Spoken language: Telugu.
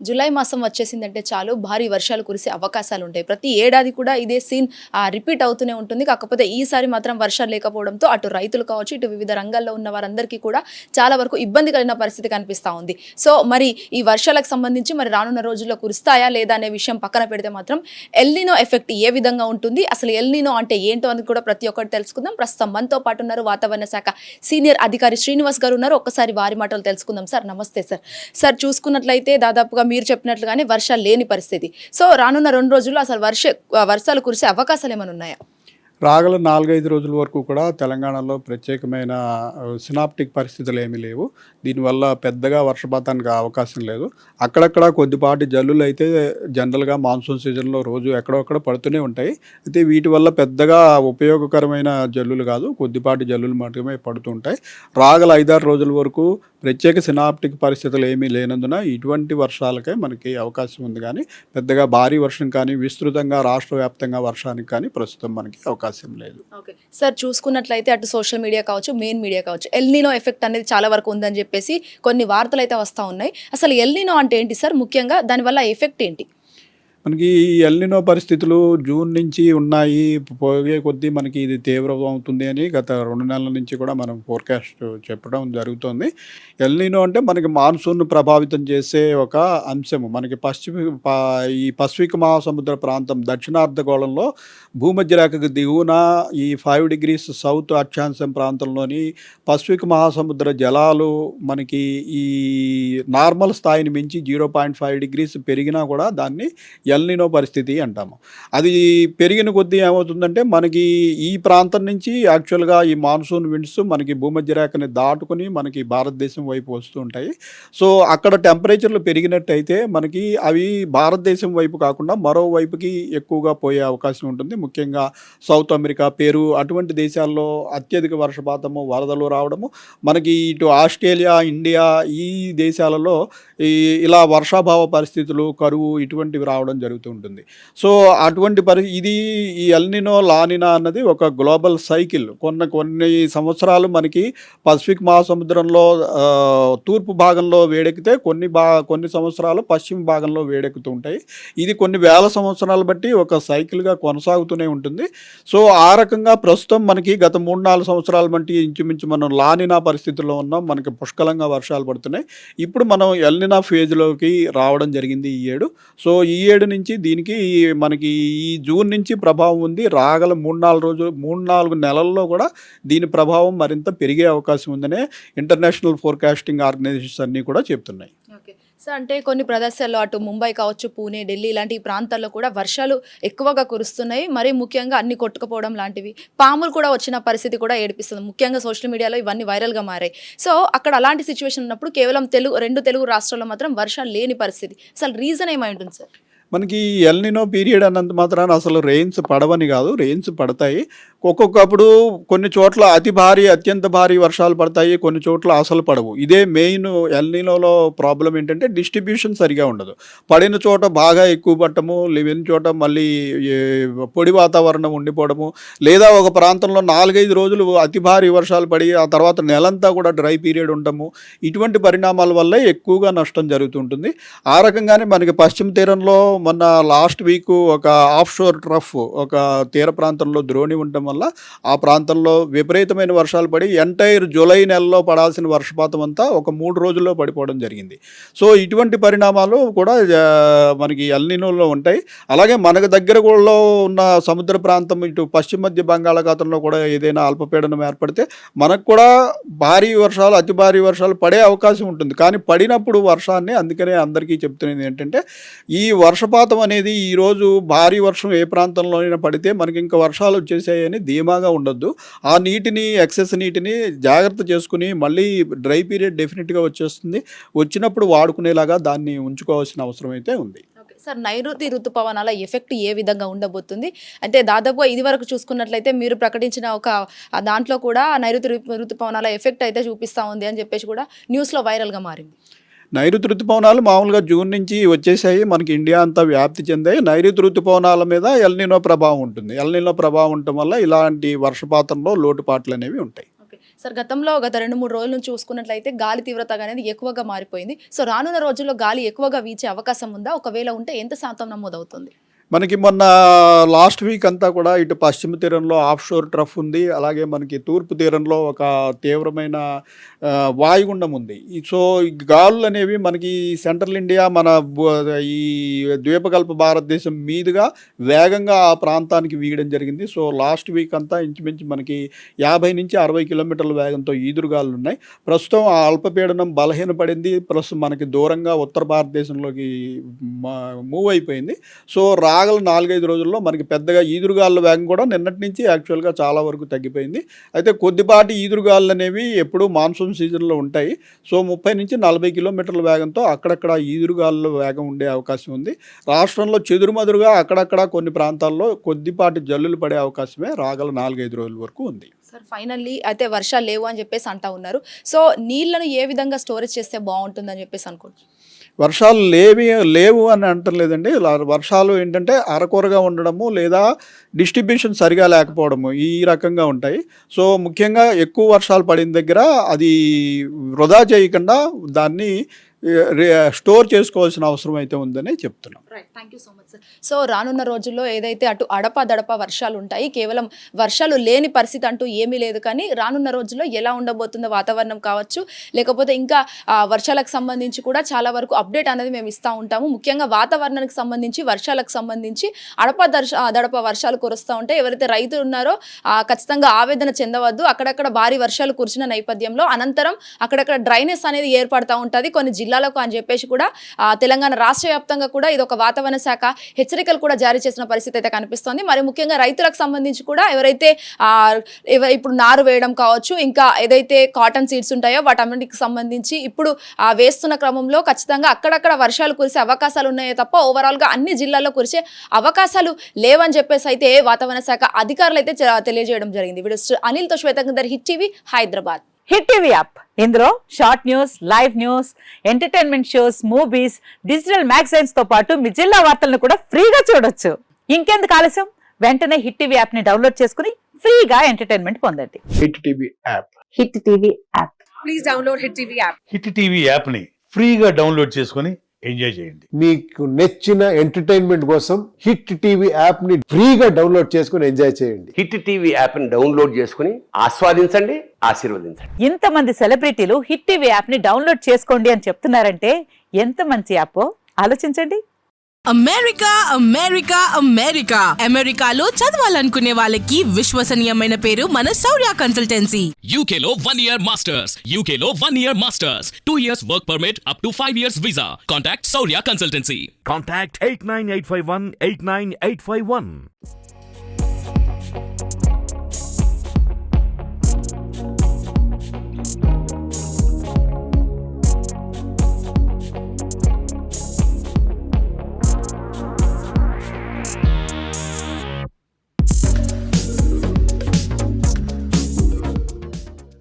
జూలై మాసం వచ్చేసిందంటే చాలు భారీ వర్షాలు కురిసే అవకాశాలు ఉంటాయి. ప్రతి ఏడాది కూడా ఇదే సీన్ రిపీట్ అవుతూనే ఉంటుంది. కాకపోతే ఈసారి మాత్రం వర్షాలు లేకపోవడంతో అటు రైతులు కావచ్చు, ఇటు వివిధ రంగాల్లో ఉన్న వారందరికీ కూడా చాలా వరకు ఇబ్బంది కలిగిన పరిస్థితి కనిపిస్తా ఉంది. సో మరి ఈ వర్షాలకు సంబంధించి మరి రానున్న రోజుల్లో కురుస్తాయా లేదా అనే విషయం పక్కన పెడితే మాత్రం ఎల్నినో ఎఫెక్ట్ ఏ విధంగా ఉంటుంది, అసలు ఎల్నినో అంటే ఏంటో అని కూడా ప్రతి ఒక్కటి తెలుసుకుందాం. ప్రస్తుతం మనతో పాటు ఉన్నారు వాతావరణ శాఖ సీనియర్ అధికారి శ్రీనివాస్ గారు ఉన్నారు. ఒక్కసారి వారి మాటలు తెలుసుకుందాం. సార్ నమస్తే సార్. సార్ చూసుకున్నట్లయితే దాదాపుగా మీరు చెప్పినట్లుగానే వర్షాలు లేని పరిస్థితి. సో రానున్న 2 రోజుల్లో అసలు వర్షాలు కురిసే అవకాశాలు ఏమైనా ఉన్నాయా? రాగల 4-5 రోజుల వరకు కూడా తెలంగాణలో ప్రత్యేకమైన సినాప్టిక్ పరిస్థితులు ఏమీ లేవు. దీనివల్ల పెద్దగా వర్షపాతానికి అవకాశం లేదు. అక్కడక్కడ కొద్దిపాటి జల్లులు అయితే జనరల్గా మాన్సూన్ సీజన్లో రోజు ఎక్కడొక్కడ పడుతూనే ఉంటాయి. అయితే వీటి వల్ల పెద్దగా ఉపయోగకరమైన జల్లులు కాదు, కొద్దిపాటి జల్లులు మాత్రమే పడుతూ ఉంటాయి. రాగల 5-6 రోజుల వరకు ప్రత్యేక సినాప్టిక్ పరిస్థితులు ఏమీ లేనందున ఇటువంటి వర్షాలకే మనకి అవకాశం ఉంది. కానీ పెద్దగా భారీ వర్షం కానీ విస్తృతంగా రాష్ట్ర వ్యాప్తంగా వర్షానికి కానీ ప్రస్తుతం మనకి అవకాశం లేదు. ఓకే సార్, చూసుకున్నట్లయితే అటు సోషల్ మీడియా కావచ్చు, మెయిన్ మీడియా కావచ్చు, ఎల్నినో ఎఫెక్ట్ అనేది చాలా వరకు ఉందని చెప్పేసి కొన్ని వార్తలు అయితే వస్తూ ఉన్నాయి. అసలు ఎల్నినో అంటే ఏంటి సార్? ముఖ్యంగా దానివల్ల ఎఫెక్ట్ ఏంటి? మనకి ఈ ఎల్నినో పరిస్థితులు జూన్ నుంచి ఉన్నాయి. పోయే కొద్దీ మనకి ఇది తీవ్రం అవుతుంది అని గత 2 నెలల నుంచి కూడా మనం ఫోర్కాస్ట్ చెప్పడం జరుగుతుంది. ఎల్నినో అంటే మనకి మాన్సూన్ను ప్రభావితం చేసే ఒక అంశము. మనకి ఈ పసిఫిక్ మహాసముద్ర ప్రాంతం దక్షిణార్ధగోళంలో భూమధ్య రేఖకు దిగువన ఈ 5 degrees సౌత్ అక్షాంశం ప్రాంతంలోని పసిఫిక్ మహాసముద్ర జలాలు మనకి ఈ నార్మల్ స్థాయిని మించి 0.5 degrees పెరిగినా కూడా దాన్ని ఎల్నినో పరిస్థితి అంటాము. అది పెరిగిన కొద్దీ ఏమవుతుందంటే మనకి ఈ ప్రాంతం నుంచి యాక్చువల్గా ఈ మాన్సూన్ విండ్స్ మనకి భూమధ్య రేఖని దాటుకుని మనకి భారతదేశం వైపు వస్తూ ఉంటాయి. సో అక్కడ టెంపరేచర్లు పెరిగినట్టయితే మనకి అవి భారతదేశం వైపు కాకుండా మరో వైపుకి ఎక్కువగా పోయే అవకాశం ఉంటుంది. ముఖ్యంగా సౌత్ అమెరికా, పెరు అటువంటి దేశాల్లో అత్యధిక వర్షపాతము, వరదలు రావడము, మనకి ఇటు ఆస్ట్రేలియా, ఇండియా ఈ దేశాలలో ఇలా వర్షాభావ పరిస్థితులు, కరువు ఇటువంటివి రావడం జరుగుతూ ఉంటుంది. సో అటువంటి ఇది ఈ ఎల్నినో, లానినా అన్నది ఒక గ్లోబల్ సైకిల్. కొన్ని సంవత్సరాలు మనకి పసిఫిక్ మహాసముద్రంలో తూర్పు భాగంలో వేడెక్కితే కొన్ని సంవత్సరాలు పశ్చిమ భాగంలో వేడెక్కుతూ ఉంటాయి. ఇది కొన్ని వేల సంవత్సరాలు బట్టి ఒక సైకిల్గా కొనసాగుతూనే ఉంటుంది. సో ఆ రకంగా ప్రస్తుతం మనకి గత 3-4 సంవత్సరాల బట్టి ఇంచుమించు మనం లానినా పరిస్థితుల్లో ఉన్నాం. మనకి పుష్కలంగా వర్షాలు పడుతున్నాయి. ఇప్పుడు మనం ఎల్నినా ఫేజ్లోకి రావడం జరిగింది ఈ ఏడు. సో ఈ ఏడు నుంచి దీనికి మనకి ఈ జూన్ నుంచి ప్రభావం ఉంది. రాగల 3-4 నెలల్లో కూడా దీని ప్రభావం మరింత పెరిగే అవకాశం ఉందనే ఇంటర్నేషనల్ ఫోర్కాస్టింగ్ ఆర్గనైజేషన్స్ అన్నీ కూడా చెప్తున్నాయి. ఓకే సార్, అంటే కొన్ని ప్రదేశాల్లో అటు ముంబై కావచ్చు, పూణే, ఢిల్లీ ఇలాంటి ప్రాంతాల్లో కూడా వర్షాలు ఎక్కువగా కురుస్తున్నాయి. మరీ ముఖ్యంగా అన్ని కొట్టుకుపోవడం లాంటివి, పాములు కూడా వచ్చిన పరిస్థితి కూడా ఏడిపిస్తుంది. ముఖ్యంగా సోషల్ మీడియాలో ఇవన్నీ వైరల్గా మారాయి. సో అక్కడ అలాంటి సిచ్యువేషన్ ఉన్నప్పుడు కేవలం 2 తెలుగు రాష్ట్రాల్లో మాత్రం వర్షాలు లేని పరిస్థితి. అసలు రీజన్ ఏమై ఉంటుంది సార్? మనకి ఎల్నినో పీరియడ్ అన్నంత మాత్రాన అసలు రెయిన్స్ పడవని కాదు, రెయిన్స్ పడతాయి. ఒక్కొక్కప్పుడు కొన్ని చోట్ల అత్యంత భారీ వర్షాలు పడతాయి, కొన్ని చోట్ల అసలు పడవు. ఇదే మెయిన్ ఎల్నినోలో ప్రాబ్లం ఏంటంటే డిస్ట్రిబ్యూషన్ సరిగా ఉండదు. పడిన చోట బాగా ఎక్కువ పట్టము, లేని చోట మళ్ళీ పొడి వాతావరణం ఉండిపోవడము, లేదా ఒక ప్రాంతంలో 4-5 రోజులు అతి భారీ వర్షాలు పడి ఆ తర్వాత నెలంతా కూడా డ్రై పీరియడ్ ఉండము. ఇటువంటి పరిణామాల వల్ల ఎక్కువగా నష్టం జరుగుతుంటుంది. ఆ రకంగానే మనకి పశ్చిమ తీరంలో మొన్న లాస్ట్ వీక్ ఒక ఆఫ్ షోర్ ట్రఫ్ ఒక తీర ప్రాంతంలో ద్రోణి ఉండటం వల్ల ఆ ప్రాంతంలో విపరీతమైన వర్షాలు పడి ఎంటైర్ జూలై నెలలో పడాల్సిన వర్షపాతం అంతా ఒక 3 రోజుల్లో పడిపోవడం జరిగింది. సో ఇటువంటి పరిణామాలు కూడా మనకి ఎల్నినోలో ఉంటాయి. అలాగే మనకు దగ్గర కూడా ఉన్న సముద్ర ప్రాంతం ఇటు పశ్చిమ మధ్య బంగాళాఖాతంలో కూడా ఏదైనా అల్పపీడనం ఏర్పడితే మనకు కూడా అతి భారీ వర్షాలు పడే అవకాశం ఉంటుంది. కానీ పడినప్పుడు వర్షాన్ని, అందుకనే అందరికీ చెప్తున్నది ఏంటంటే ఈ వర్షపాతం అనేది ఈరోజు భారీ వర్షం ఏ ప్రాంతంలోనైనా పడితే మనకి ఇంకా వర్షాలు వచ్చేసాయని ధీమాగా ఉండొద్దు. ఆ ఎక్సెస్ నీటిని జాగ్రత్త చేసుకుని మళ్ళీ డ్రై పీరియడ్ డెఫినెట్గా వచ్చేస్తుంది. వచ్చినప్పుడు వాడుకునేలాగా దాన్ని ఉంచుకోవాల్సిన అవసరం అయితే ఉంది. సార్, నైరుతి ఋతుపవనాల ఎఫెక్ట్ ఏ విధంగా ఉండబోతుంది? అంటే దాదాపుగా ఇది వరకు చూసుకున్నట్లయితే మీరు ప్రకటించిన ఒక దాంట్లో కూడా నైరుతి ఋతుపవనాల ఎఫెక్ట్ అయితే చూపిస్తూ ఉంది అని చెప్పేసి కూడా న్యూస్లో వైరల్గా మారింది. నైరుతి ఋతుపవనాలు మామూలుగా జూన్ నుంచి వచ్చేసాయి, మనకి ఇండియా అంతా వ్యాప్తి చెందాయి. నైరుతి ఋతుపవనాల మీద ఎల్నినో ప్రభావం ఉంటుంది. ఎల్నినో ప్రభావం ఉండటం వల్ల ఇలాంటి వర్షపాతంలో లోటుపాట్లు అనేవి ఉంటాయి. సార్ గతంలో గత 2-3 రోజుల నుంచి చూసుకున్నట్లయితే గాలి తీవ్రత అనేది ఎక్కువగా మారిపోయింది. సో రానున్న రోజుల్లో గాలి ఎక్కువగా వీచే అవకాశం ఉందా? ఒకవేళ ఉంటే ఎంత శాతం నమోదవుతుంది? మనకి మొన్న లాస్ట్ వీక్ అంతా కూడా ఇటు పశ్చిమ తీరంలో ఆఫ్‌షోర్ ట్రఫ్ ఉంది. అలాగే మనకి తూర్పు తీరంలో ఒక తీవ్రమైన వాయుగుండం ఉంది. సో, ఈ గాలులనేవి మనకి సెంట్రల్ ఇండియా మన ఈ ద్వీపకల్ప భారతదేశం మీదుగా వేగంగా ఆ ప్రాంతానికి వీయడం జరిగింది. సో, లాస్ట్ వీక్ అంతా ఇంచుమించు మనకి 50-60 కిలోమీటర్ల వేగంతో ఈదురుగాలులున్నాయి. ప్రస్తుతం ఆ అల్పపీడనం బలహీనపడింది. ప్రస్తుతం మనకి దూరంగా ఉత్తర భారతదేశంలోకి మూవ్ అయిపోయింది. సో, రాగల 4-5 రోజుల్లో మనకి పెద్దగా ఈదురుగాలుల వేగం కూడా నిన్నటి నుంచి యాక్చువల్‌గా చాలా వరకు తగ్గిపోయింది. అయితే కొద్దిపాటి ఈదురుగాలులనేవి ఎప్పుడూ మాన్సూన్ సీజన్‌లో ఉంటాయి. సో, 30-40 కిలోమీటర్ల వేగంతో అక్కడక్కడ ఈదురుగాలుల వేగం ఉండే అవకాశం ఉంది. రాష్ట్రంలో చెదురుమదురుగా అక్కడక్కడ కొన్ని ప్రాంతాల్లో కొద్దిపాటి జల్లులు పడే అవకాశమే రాగల 4-5 రోజుల వరకు ఉంది. సార్ ఫైనల్లీ అయితే వర్షాలు లేవు అని చెప్పేసి అంటా ఉన్నారు. సో నీళ్లను ఏ విధంగా స్టోరేజ్ చేస్తే బావుంటుందని చెప్పేసి అనుకోవచ్చు? వర్షాలు లేవు అని అంటలేదండి. వర్షాలు ఏంటంటే అరకొరగా ఉండడము లేదా డిస్ట్రిబ్యూషన్ సరిగా లేకపోవడము ఈ రకంగా ఉంటాయి. సో, ముఖ్యంగా ఎక్కువ వర్షాలు పడిన దగ్గర అది వృధా చేయకుండా దాన్ని స్టోర్ చేసుకోవాల్సిన అవసరం అయితే ఉందని చెప్తున్నాం. Right, thank you so much sir. So రానున్న రోజుల్లో ఏదైతే అటు అడపదడప వర్షాలు ఉంటాయి, కేవలం వర్షాలు లేని పరిస్థితి అంటూ ఏమీ లేదు, కానీ రానున్న రోజుల్లో ఎలా ఉండబోతుందో వాతావరణం కావచ్చు, లేకపోతే ఇంకా వర్షాలకు సంబంధించి కూడా చాలా వరకు అప్డేట్ అనేది మేము ఇస్తూ ఉంటాము. ముఖ్యంగా వాతావరణానికి సంబంధించి, వర్షాలకు సంబంధించి దడప వర్షాలు కురుస్తూ ఉంటాయి. ఎవరైతే రైతులు ఉన్నారో ఖచ్చితంగా ఆవేదన చెందవద్దు. అక్కడక్కడ భారీ వర్షాలు కురిసిన నేపథ్యంలో అనంతరం అక్కడక్కడ డ్రైనెస్ అనేది ఏర్పడుతూ ఉంటుంది కొన్ని జిల్లాలకు అని చెప్పేసి కూడా తెలంగాణ రాష్ట్ర వ్యాప్తంగా కూడా ఇది ఒక వాతావరణ శాఖ హెచ్చరికలు కూడా జారీ చేసిన పరిస్థితి అయితే కనిపిస్తోంది. మరి ముఖ్యంగా రైతులకు సంబంధించి కూడా ఎవరైతే ఇప్పుడు నారు వేయడం కావచ్చు, ఇంకా ఏదైతే కాటన్ సీడ్స్ ఉంటాయో వాటన్నిటికి సంబంధించి ఇప్పుడు వేస్తున్న క్రమంలో ఖచ్చితంగా అక్కడక్కడ వర్షాలు కురిసే అవకాశాలు ఉన్నాయో తప్ప ఓవరాల్గా అన్ని జిల్లాల్లో కురిసే అవకాశాలు లేవని చెప్పేసి అయితే వాతావరణ శాఖ అధికారులు అయితే తెలియజేయడం జరిగింది. వీడియో అనిల్తో శ్వేతంగర్, hit TV, Hyderabad. Hit TV app, ఇందులో short news, live news, entertainment shows, movies, digital magazines తో పాటు మీ జిల్లా వార్తలను కూడా ఫ్రీగా చూడొచ్చు. ఇంకెందుకు ఆలస్యం, వెంటనే హిట్ టీవీ యాప్ ని డౌన్లోడ్ చేసుకుని ఫ్రీగా ఎంటర్టైన్మెంట్ పొందండి. Hit TV app. Hit TV app. Please download hit TV app. Hit TV యాప్ని ఫ్రీగా డౌన్లోడ్ చేసుకొని ఎంజాయ్ చేయండి. మీకు నచ్చిన ఎంటర్టైన్మెంట్ కోసం హిట్ టీవీ యాప్ ని ఫ్రీగా డౌన్లోడ్ చేసుకుని ఎంజాయ్ చేయండి. హిట్ టీవీ యాప్ ని డౌన్లోడ్ చేసుకుని ఆస్వాదించండి, ఆశీర్వదించండి. ఇంతమంది సెలబ్రిటీలు హిట్ టీవీ యాప్ ని డౌన్లోడ్ చేసుకోండి అని చెప్తున్నారంటే ఎంత మంచి యాప్ ఆలోచించండి. అమెరికా అమెరికా అమెరికా అమెరికాలో చదవాలనుకునే వాళ్ళకి విశ్వసనీయమైన పేరు మన శౌర్య కన్సల్టెన్సీ. UK లో 1 year masters. UK లో 1 year masters. 2 years work permit up to 5 years visa. Contact Saurya Consultancy. Contact 89851 89851.